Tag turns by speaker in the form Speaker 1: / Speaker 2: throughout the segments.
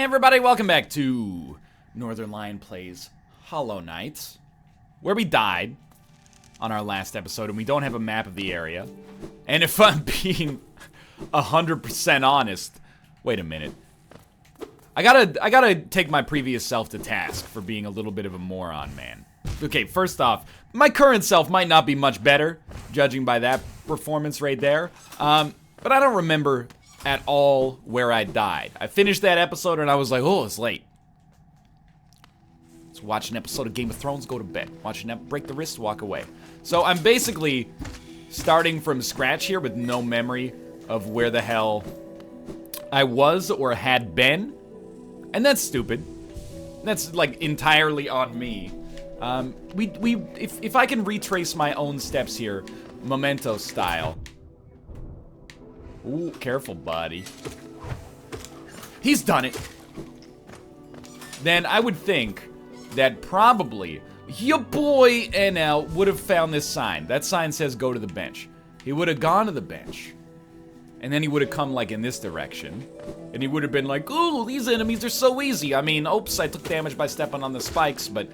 Speaker 1: Hey everybody, welcome back to Northernlion Plays Hollow Knight, where we died on our last episode and we don't have a map of the area. And if I'm being 100% honest, wait a minute. I gotta take my previous self to task for being a little bit of a moron, man. Okay, first off, my current self might not be much better, judging by that performance right there. But I don't remember at all where I died. I finished that episode and I was like, oh, it's late. Let's watch an episode of Game of Thrones, go to bed. Watch an break the wrist, walk away. So I'm basically starting from scratch here with no memory of where the hell I was or had been. And that's stupid. That's like entirely on me. If I can retrace my own steps here, Memento style. Ooh, careful, buddy. He's done it. Then I would think that probably your boy NL would have found this sign. That sign says go to the bench. He would have gone to the bench. And then he would have come like in this direction. And he would have been like, ooh, these enemies are so easy. I mean, oops, I took damage by stepping on the spikes, but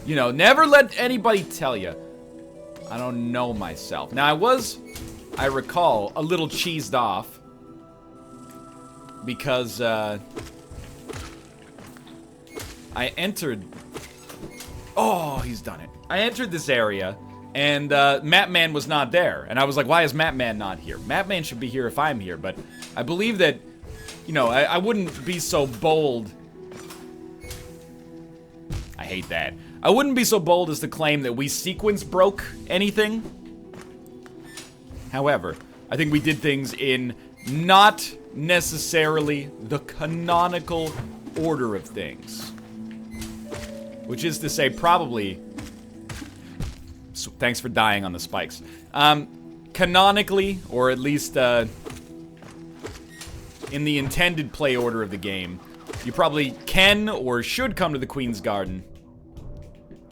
Speaker 1: you know, never let anybody tell you I don't know myself. Now I recall, a little cheesed off because I entered. Oh, he's done it. I entered this area and Mapman was not there, and I was like, why is Mapman not here? Mapman should be here if I'm here, but I believe that, you know, I wouldn't be so bold. I hate that. I wouldn't be so bold as to claim that we sequence broke anything. However, I think we did things in not necessarily the canonical order of things. Which is to say, probably... So, thanks for dying on the spikes. Canonically, or at least in the intended play order of the game, you probably can or should come to the Queen's Garden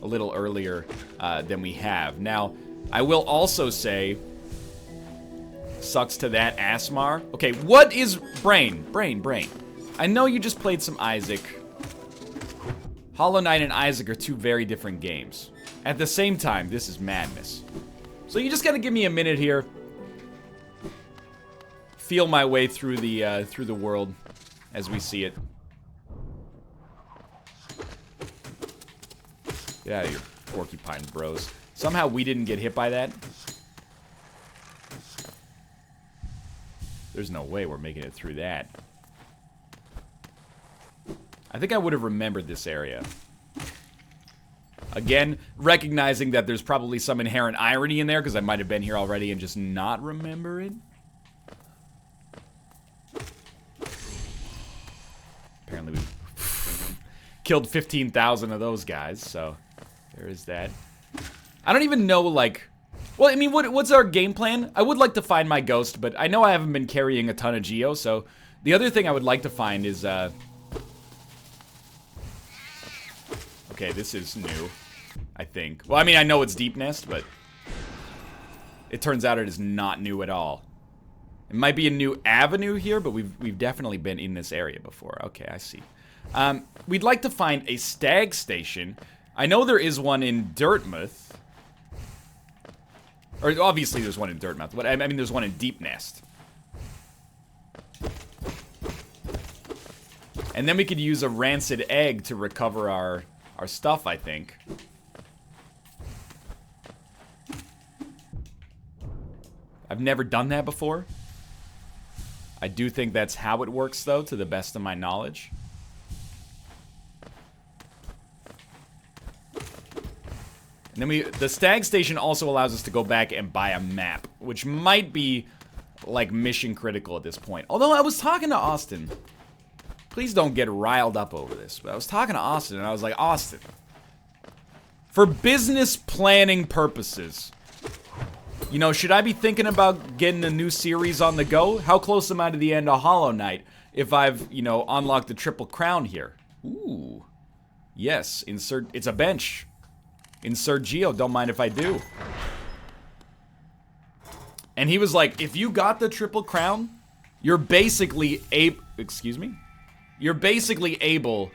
Speaker 1: a little earlier than we have. Now, I will also say... Sucks to that, Asmar. Okay, what is Brain? Brain. I know you just played some Isaac. Hollow Knight and Isaac are two very different games. At the same time, this is madness. So you just gotta give me a minute here. Feel my way through the world as we see it. Get out of here, porcupine bros. Somehow we didn't get hit by that. There's no way we're making it through that. I think I would have remembered this area. Again, recognizing that there's probably some inherent irony in there, because I might have been here already and just not remember it. Apparently we killed 15,000 of those guys, so there is that. I don't even know, like... Well, I mean, what's our game plan? I would like to find my ghost, but I know I haven't been carrying a ton of Geo, so the other thing I would like to find is, okay, this is new, I think. Well, I mean, I know it's Deepnest, but it turns out it is not new at all. It might be a new avenue here, but we've definitely been in this area before. Okay, I see. We'd like to find a stag station. I know there is one in Dirtmouth. Or, obviously, there's one in Dirtmouth. But I mean, there's one in Deepnest. And then we could use a rancid egg to recover our stuff, I think. I've never done that before. I do think that's how it works, though, to the best of my knowledge. And then the stag station also allows us to go back and buy a map, which might be, like, mission critical at this point. Although I was talking to Austin. Please don't get riled up over this. But I was talking to Austin, and I was like, Austin, for business planning purposes, you know, should I be thinking about getting a new series on the go? How close am I to the end of Hollow Knight if I've, you know, unlocked the Triple Crown here? Ooh. Yes, insert, it's a bench. Insert Geo, don't mind if I do. And he was like, if you got the Triple Crown, you're basically you're basically able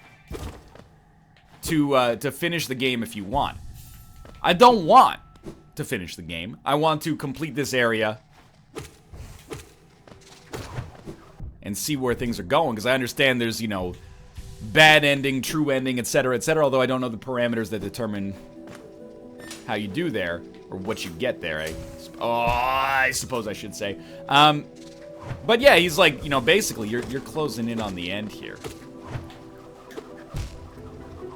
Speaker 1: to finish the game if you want. I don't want to finish the game. I want to complete this area and see where things are going, because I understand there's, you know, bad ending, true ending, etc., although I don't know the parameters that determine how you do there, or what you get there, I suppose I should say. But yeah, he's like, you know, basically, you're closing in on the end here.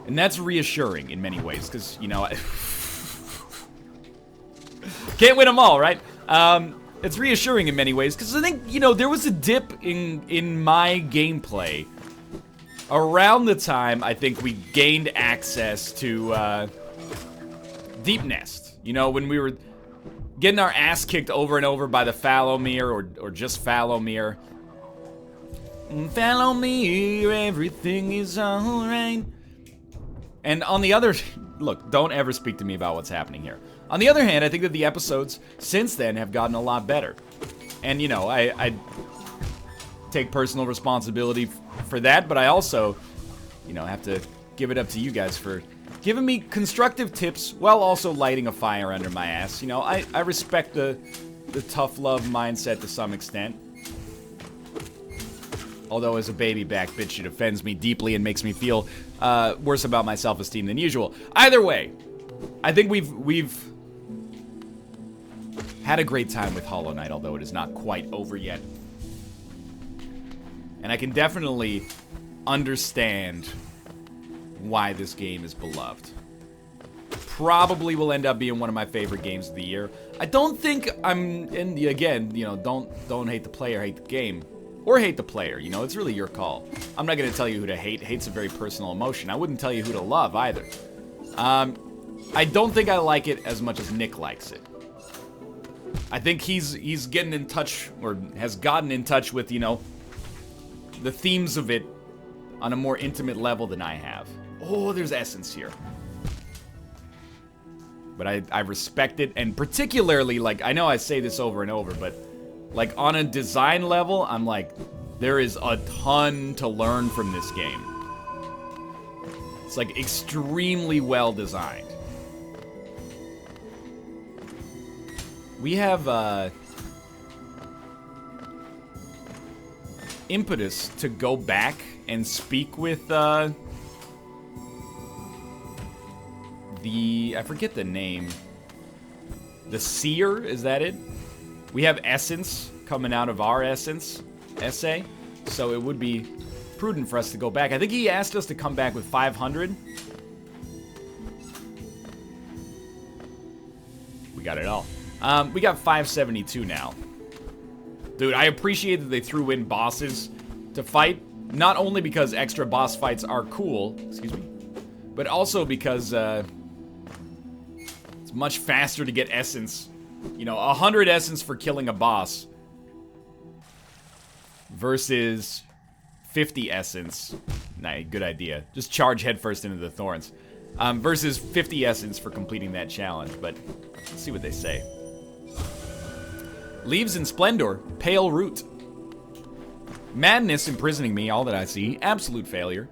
Speaker 1: And that's reassuring in many ways, because, you know, can't win them all, right? It's reassuring in many ways, because I think, you know, there was a dip in my gameplay around the time I think we gained access to Deepnest. You know, when we were getting our ass kicked over and over by the Fallowmere, or just Fallowmere. Fallowmere, everything is alright. And on the other... Look, don't ever speak to me about what's happening here. On the other hand, I think that the episodes since then have gotten a lot better. And, you know, I take personal responsibility for that, but I also, you know, have to give it up to you guys for giving me constructive tips while also lighting a fire under my ass. You know, I respect the tough love mindset to some extent. Although as a baby back bitch, it offends me deeply and makes me feel worse about my self-esteem than usual. Either way, I think we've had a great time with Hollow Knight, although it is not quite over yet. And I can definitely understand why this game is beloved. Probably will end up being one of my favorite games of the year. I don't think I'm in the, again, you know, don't hate the player, hate the game. Or hate the player, you know, it's really your call. I'm not gonna tell you who to hate. Hate's a very personal emotion. I wouldn't tell you who to love either. I don't think I like it as much as Nick likes it. I think he's getting in touch, or has gotten in touch with, you know, the themes of it on a more intimate level than I have. Oh, there's essence here. But I respect it, and particularly, like, I know I say this over and over, but like, on a design level, I'm like, there is a ton to learn from this game. It's, like, extremely well designed. We have, impetus to go back and speak with, I forget the name. The Seer, is that it? We have essence coming out of our essence essay, so it would be prudent for us to go back. I think he asked us to come back with 500. We got it all. We got 572 now. Dude, I appreciate that they threw in bosses to fight, not only because extra boss fights are cool, excuse me, but also because it's much faster to get essence. You know, 100 essence for killing a boss versus 50 essence. Nah, good idea. Just charge headfirst into the thorns. Versus 50 essence for completing that challenge, but let's see what they say. Leaves in splendor, pale root. Madness imprisoning me, all that I see. Absolute failure.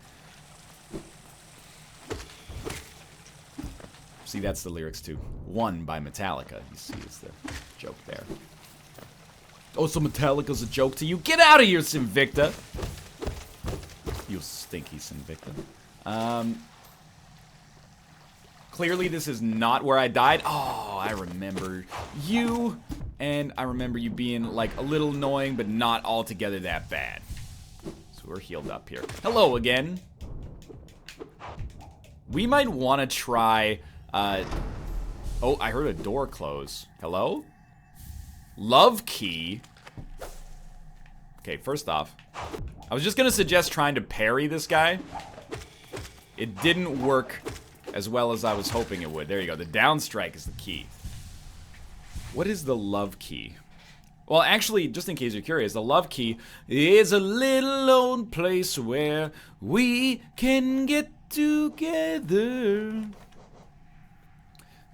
Speaker 1: See, that's the lyrics to One by Metallica. You see, it's the joke there. Oh, so Metallica's a joke to you? Get out of here, Sinvicta! You stinky Sinvicta. Clearly this is not where I died. Oh, I remember you. And I remember you being, like, a little annoying, but not altogether that bad. So we're healed up here. Hello again. We might want to try... oh, I heard a door close. Hello? Love key? Okay, first off, I was just gonna suggest trying to parry this guy. It didn't work as well as I was hoping it would. There you go, the down strike is the key. What is the love key? Well, actually, just in case you're curious, the love key is a little lone place where we can get together.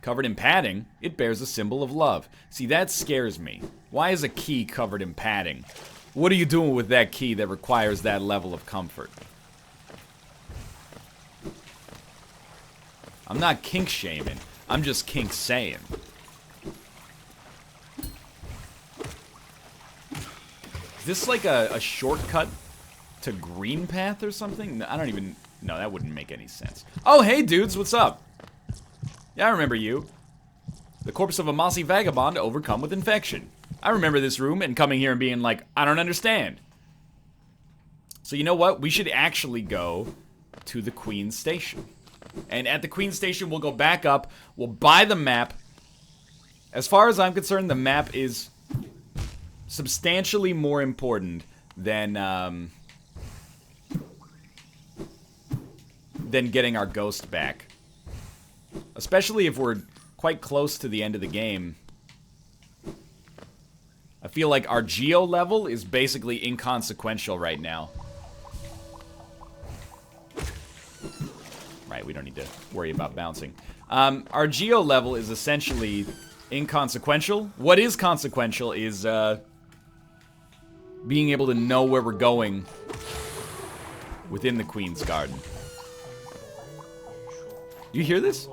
Speaker 1: Covered in padding, it bears a symbol of love. See, that scares me. Why is a key covered in padding? What are you doing with that key that requires that level of comfort? I'm not kink shaming. I'm just kink saying. Is this like a shortcut to Green Path or something? I don't even... No, that wouldn't make any sense. Oh, hey, dudes, what's up? Yeah, I remember you. The corpse of a mossy vagabond overcome with infection. I remember this room and coming here and being like, I don't understand. So you know what? We should actually go to the Queen Station. And at the Queen Station, we'll go back up. We'll buy the map. As far as I'm concerned, the map is substantially more important than getting our ghost back. Especially if we're quite close to the end of the game. I feel like our geo level is basically inconsequential right now. Right, we don't need to worry about bouncing. Our geo level is essentially inconsequential. What is consequential is being able to know where we're going within the Queen's Garden. You hear this?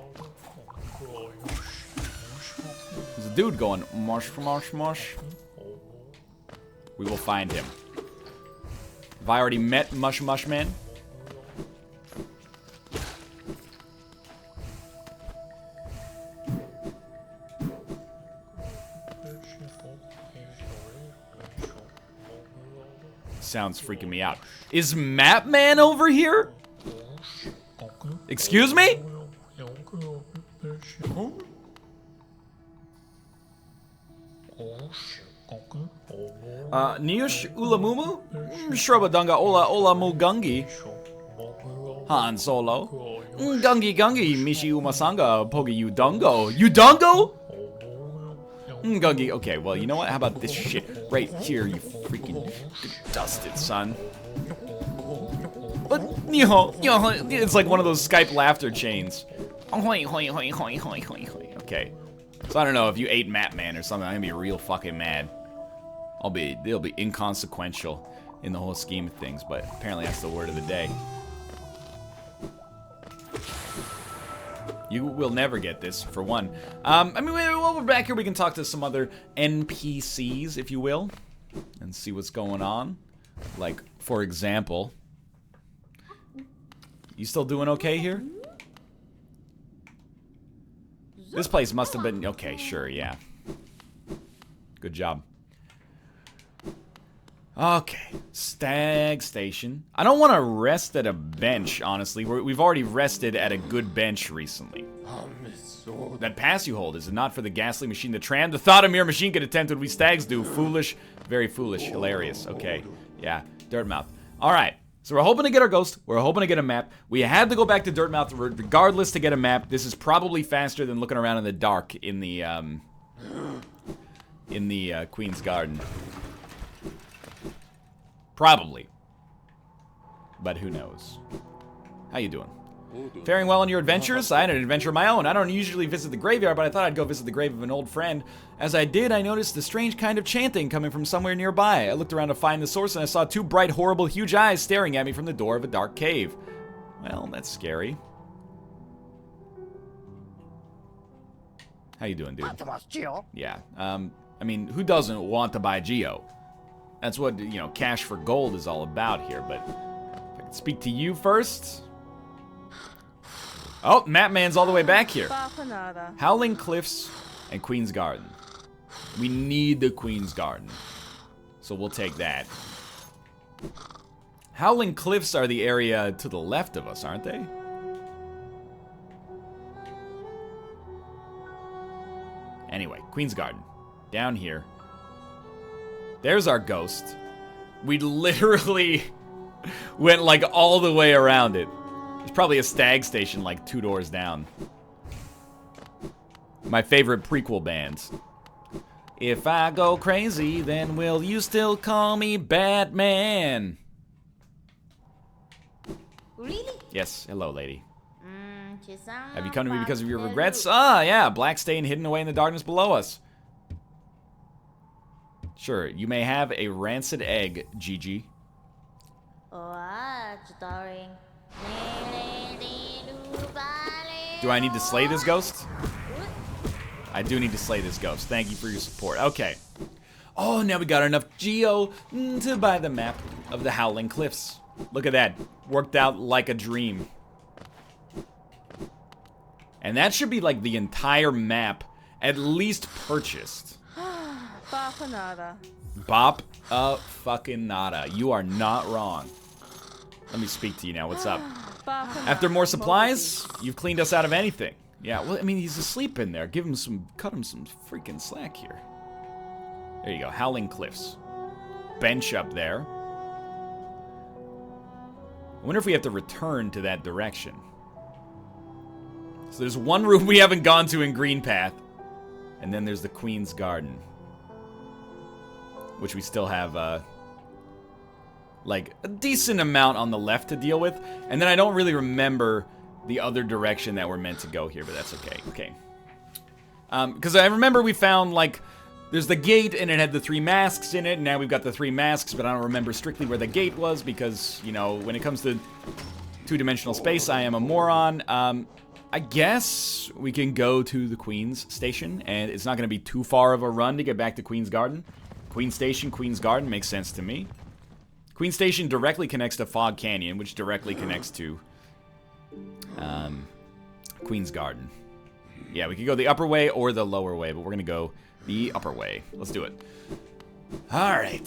Speaker 1: There's a dude going, mosh, mosh, mosh. We will find him. Have I already met Mush Mush Man? Sounds freaking me out. Is Map Man over here? Excuse me? Niush Ulamumu? Shrubadunga Ola Ola Mugungi. Han Solo. Gungi Gungi Mishi Umasanga Pogi Udongo. Udongo? Gungi. Okay, well, you know what? How about this shit right here, you freaking dusted son. It's like one of those Skype laughter chains. Okay. So I don't know, if you ate Map Man or something, I'm gonna be real fucking mad. They'll be inconsequential in the whole scheme of things, but apparently that's the word of the day. You will never get this, for one. I mean, while we're back here, we can talk to some other NPCs, if you will, and see what's going on. Like, for example, you still doing okay here? This place must have been... Okay, sure, yeah. Good job. Okay, Stag Station. I don't want to rest at a bench, honestly. We've already rested at a good bench recently. That pass you hold, is it not for the ghastly machine, the tram? The thought a mere machine could attempt what we stags do. Foolish, very foolish, hilarious. Okay, yeah, Dirtmouth. Alright, so we're hoping to get our ghost. We're hoping to get a map. We had to go back to Dirtmouth regardless to get a map. This is probably faster than looking around in the dark in the Queen's Garden. Probably. But who knows? How you doing? Faring well on your adventures? I had an adventure of my own. I don't usually visit the graveyard, but I thought I'd go visit the grave of an old friend. As I did, I noticed a strange kind of chanting coming from somewhere nearby. I looked around to find the source, and I saw two bright, horrible, huge eyes staring at me from the door of a dark cave. Well, that's scary. How you doing, dude? Yeah, I mean, who doesn't want to buy Geo? That's what, you know, cash for gold is all about here, but if I could speak to you first. Oh, Map Man's all the way back here. Howling Cliffs and Queen's Garden. We need the Queen's Garden, so we'll take that. Howling Cliffs are the area to the left of us, aren't they? Anyway, Queen's Garden. Down here. There's our ghost. We literally went like all the way around it. There's probably a Stag Station like 2 doors down. My favorite prequel bands. If I go crazy, then will you still call me Batman?
Speaker 2: Really?
Speaker 1: Yes, hello, lady. Have you come to me because of your regrets? Ah, yeah, black stain hidden away in the darkness below us. Sure, you may have a rancid egg, Gigi. Do I need to slay this ghost? I do need to slay this ghost. Thank you for your support. Okay. Oh, now we got enough geo to buy the map of the Howling Cliffs. Look at that. Worked out like a dream. And that should be like the entire map at least purchased. Bop a fucking nada. You are not wrong. Let me speak to you now. What's up? After more supplies, you've cleaned us out of anything. Yeah, well, I mean, he's asleep in there. Give him some, cut him some freaking slack here. There you go, Howling Cliffs. Bench up there. I wonder if we have to return to that direction. So there's one room we haven't gone to in Green Path. And then there's the Queen's Garden. Which we still have, like, a decent amount on the left to deal with. And then I don't really remember the other direction that we're meant to go here, but that's okay. Okay. Because I remember we found, like, there's the gate, and it had the 3 masks in it, and now we've got the 3 masks, but I don't remember strictly where the gate was, because, you know, when it comes to two-dimensional space, I am a moron. I guess we can go to the Queen's Station, and it's not going to be too far of a run to get back to Queen's Garden. Queen's Station, Queen's Garden makes sense to me. Queen's Station directly connects to Fog Canyon, which directly connects to Queen's Garden. Yeah, we could go the upper way or the lower way, but we're going to go the upper way. Let's do it. Alright.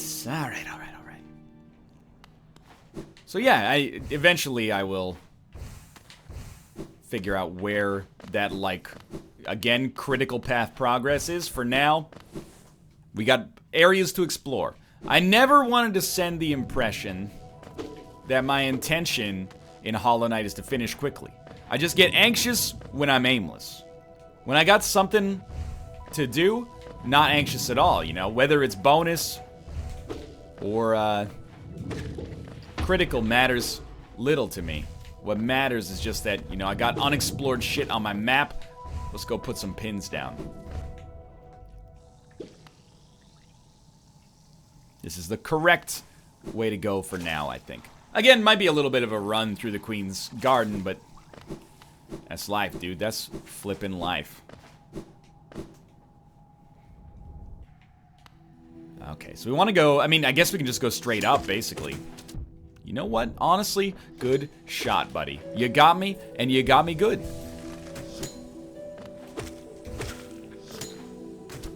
Speaker 1: So yeah, eventually I will figure out where that, like, again, critical path progress is. For now, we got areas to explore. I never wanted to send the impression that my intention in Hollow Knight is to finish quickly. I just get anxious when I'm aimless. When I got something to do, not anxious at all, you know? Whether it's bonus or critical matters little to me. What matters is just that, you know, I got unexplored shit on my map. Let's go put some pins down. This is the correct way to go for now, I think. Again, might be a little bit of a run through the Queen's Garden, but that's life, dude. That's flippin' life. Okay, so we want to go... I mean, I guess we can just go straight up, basically. You know what? Honestly, good shot, buddy. You got me, and you got me good.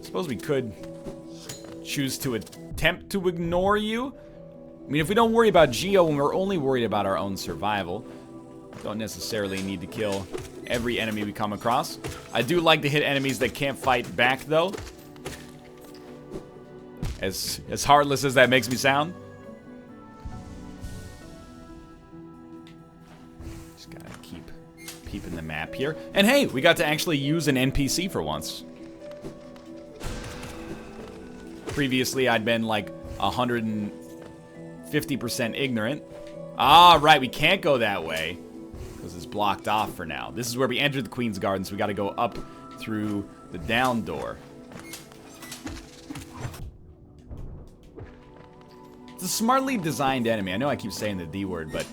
Speaker 1: Suppose we could choose to attempt to ignore you. I mean, if we don't worry about Geo and we're only worried about our own survival, don't necessarily need to kill every enemy we come across. I do like to hit enemies that can't fight back, though. As heartless as that makes me sound. Just gotta keep peeping the map here. And hey, we got to actually use an NPC for once. Previously, I'd been like 150% ignorant. Ah, right, we can't go that way because it's blocked off for now. This is where we entered the Queen's Garden, so we got to go up through the down door. It's a smartly designed enemy. I know I keep saying the D word, but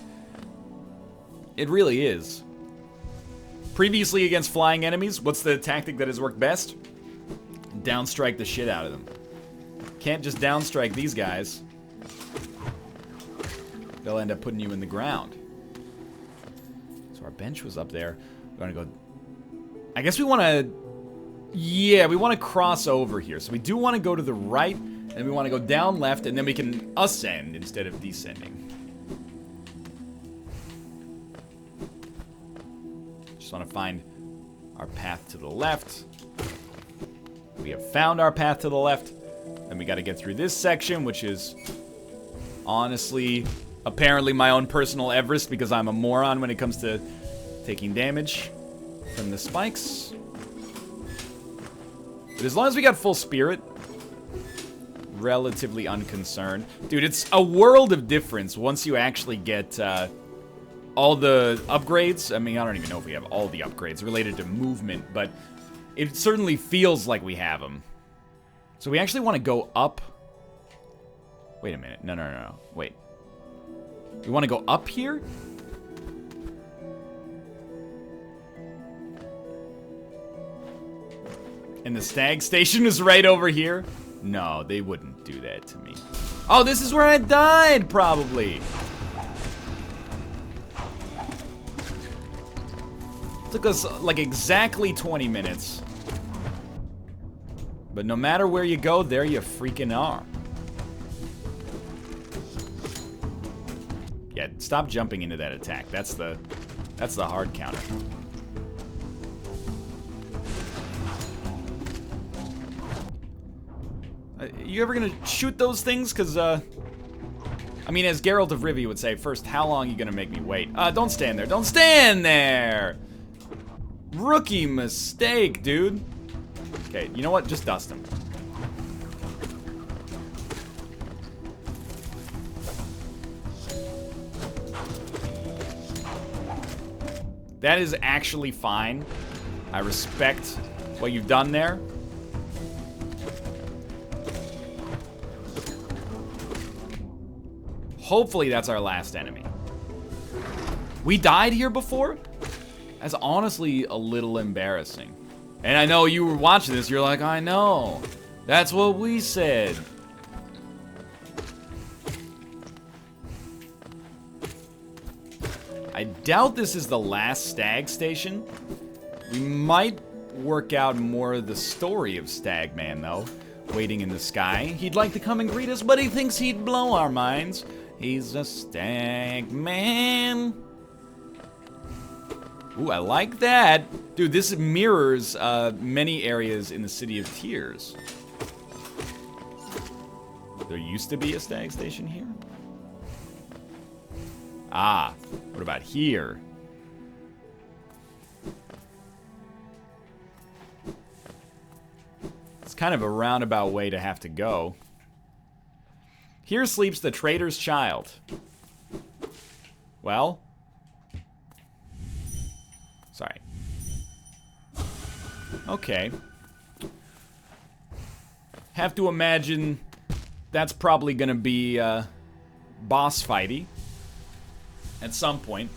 Speaker 1: it really is. Previously against flying enemies, what's the tactic that has worked best? Downstrike the shit out of them. Can't just downstrike these guys. They'll end up putting you in the ground. So our bench was up there. We're gonna go... I guess we want to... Yeah, we want to cross over here. So we do want to go to the right, and we want to go down left, and then we can ascend instead of descending. Just want to find our path to the left. We have found our path to the left. Then we got to get through this section, which is honestly, apparently my own personal Everest because I'm a moron when it comes to taking damage from the spikes. But as long as we got full spirit, relatively unconcerned. Dude, it's a world of difference once you actually get all the upgrades. I mean, I don't even know if we have all the upgrades related to movement, but it certainly feels like we have them. So we actually want to go up. Wait a minute. No. Wait. We want to go up here? And the stag station is right over here? No, they wouldn't do that to me. Oh, this is where I died, probably. Took us like exactly 20 minutes. But no matter where you go, there you freaking are. Yeah, stop jumping into that attack. That's the hard counter. You ever gonna shoot those things? Cause I mean, as Geralt of Rivia would say, first, how long are you gonna make me wait? Don't stand there. Don't stand there! Rookie mistake, dude. Okay, you know what? Just dust him. That is actually fine. I respect what you've done there. Hopefully that's our last enemy. We died here before? That's honestly a little embarrassing. And I know you were watching this, you're like, I know. That's what we said. I doubt this is the last stag station. We might work out more of the story of Stagman, though. Waiting in the sky. He'd like to come and greet us, but he thinks he'd blow our minds. He's a stag man. Ooh, I like that. Dude, this mirrors many areas in the City of Tears. There used to be a stag station here? Ah, what about here? It's kind of a roundabout way to have to go. Here sleeps the traitor's child. Well. Sorry. Okay. Have to imagine that's probably gonna be boss fighty at some point.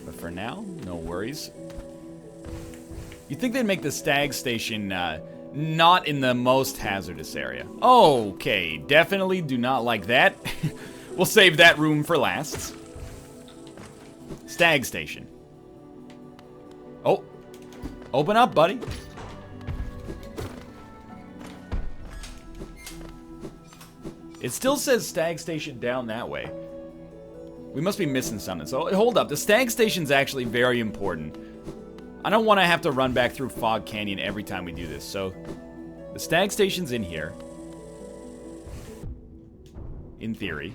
Speaker 1: But for now, no worries. You'd think they'd make the stag station not in the most hazardous area. Okay, definitely do not like that. We'll save that room for last. Stag station. Oh, open up, buddy. It still says stag station down that way. We must be missing something. So hold up, the stag station's actually very important. I don't want to have to run back through Fog Canyon every time we do this. So the stag station's in here. In theory.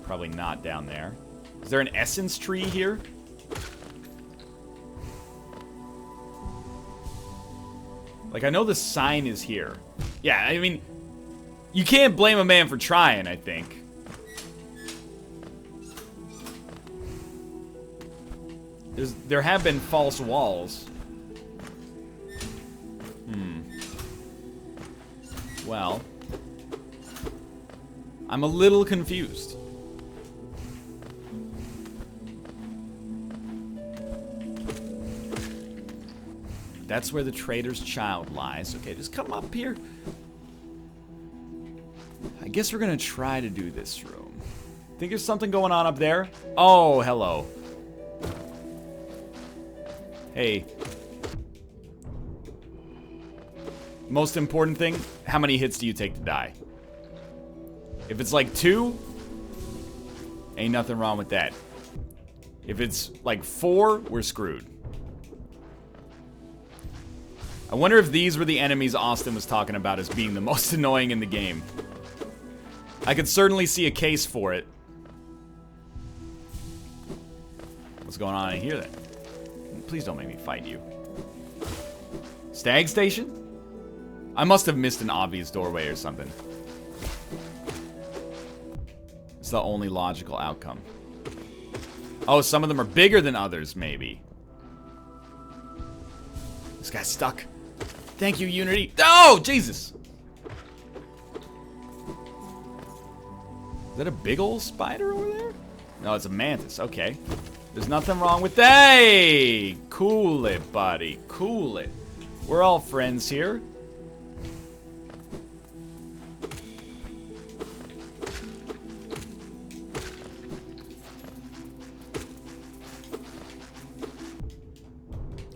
Speaker 1: Probably not down there. Is there an essence tree here? Like, I know the sign is here. Yeah, I mean, you can't blame a man for trying, I think. There have been false walls. Well, I'm a little confused. That's where the traitor's child lies. Okay, just come up here. I guess we're gonna try to do this room. Think there's something going on up there? Oh, hello. Hey. Most important thing, how many hits do you take to die? If it's like 2, ain't nothing wrong with that. If it's like 4, we're screwed. I wonder if these were the enemies Austin was talking about as being the most annoying in the game. I could certainly see a case for it. What's going on in here then? Please don't make me fight you. Stag station? I must have missed an obvious doorway or something. It's the only logical outcome. Oh, some of them are bigger than others, maybe. This guy's stuck. Thank you, Unity. Oh, Jesus! Is that a big old spider over there? No, it's a mantis. Okay. There's nothing wrong with that. Hey! Cool it, buddy. Cool it. We're all friends here.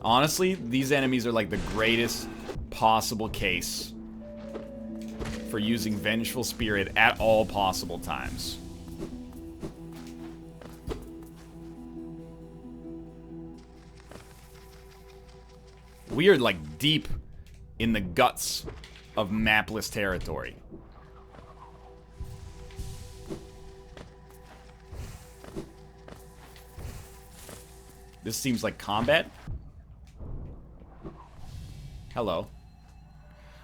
Speaker 1: Honestly, these enemies are like the greatest possible case for using Vengeful Spirit at all possible times. We are like deep in the guts of mapless territory. This seems like combat. Hello.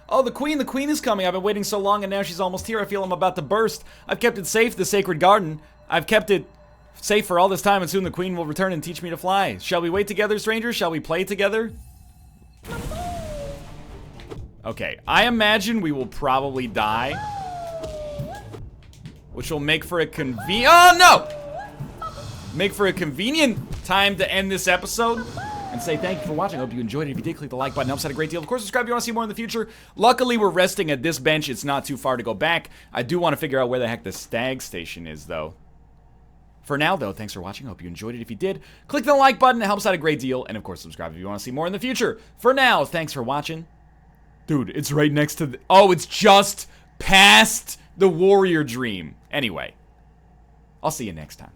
Speaker 1: Oh, the queen is coming. I've been waiting so long and now she's almost here. I feel I'm about to burst. I've kept it safe, the sacred garden. I've kept it safe for all this time and soon the queen will return and teach me to fly. Shall we wait together, strangers? Shall we play together? Okay, I imagine we will probably die. Which will make for a oh no! Make for a convenient time to end this episode. And say thank you for watching. I hope you enjoyed it. If you did, click the like button. It helps out a great deal. Of course, subscribe if you want to see more in the future. Luckily, we're resting at this bench. It's not too far to go back. I do want to figure out where the heck the stag station is, though. For now, though, thanks for watching. I hope you enjoyed it. If you did, click the like button. It helps out a great deal. And, of course, subscribe if you want to see more in the future. For now, thanks for watching. Dude, it's right next to the... Oh, it's just past the warrior dream. Anyway, I'll see you next time.